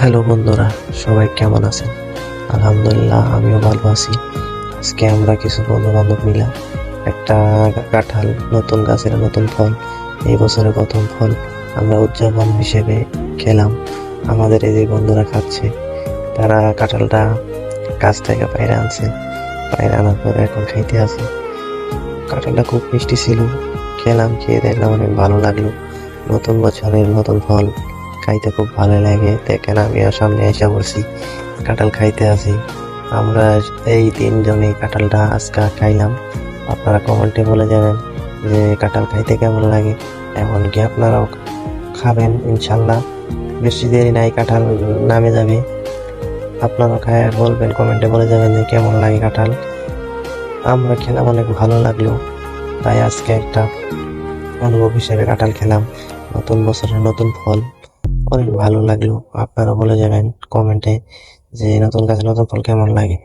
Hello বন্ধুরা, সবাই কেমন আছেন? আলহামদুলিল্লাহ, আমিও ভালো আছি। আজকে আমরা কিছু বন্ধু বান্ধব মিলে একটা কাঁঠাল, নতুন গাছের নতুন ফল, এই বছরের প্রথম ফল আমরা উদযাপন হিসেবে খেলাম। আমাদের এই যে বন্ধুরা খাচ্ছে, তারা কাঁঠালটা গাছ থেকে বাইরে আনছে, বাইরে আনার পরে এখন খাইতে আছে। কাঁঠালটা খুব মিষ্টি ছিল, খেলাম, খেয়ে দেখলাম অনেক ভালো লাগলো। নতুন বছরের নতুন ফল খাইতে খুব ভালো লাগে। দেখেন আমিও সামনে এসে বলছি, কাঁঠাল খাইতে আছি। আমরা এই তিনজনেই কাঁঠালটা আজকে খাইলাম। আপনারা কমেন্টে বলে যাবেন যে কাঁঠাল খাইতে কেমন লাগে, এমনকি আপনারাও খাবেন ইনশাল্লাহ। বেশি দেরি নাই, কাঁঠাল নামে যাবে। আপনারাও খায় বলবেন, কমেন্টে বলে যাবেন যে কেমন লাগে কাঁঠাল। আমরা খেলাম, অনেক ভালো লাগলো। তাই আজকে একটা অনুভব হিসেবে কাঁঠাল খেলাম, নতুন বছরের নতুন ফল, অনেক ভালো লাগলো। আপনারা বলে যাবেন কমেন্টে যে নতুন গাছে নতুন ফল কেমন লাগে।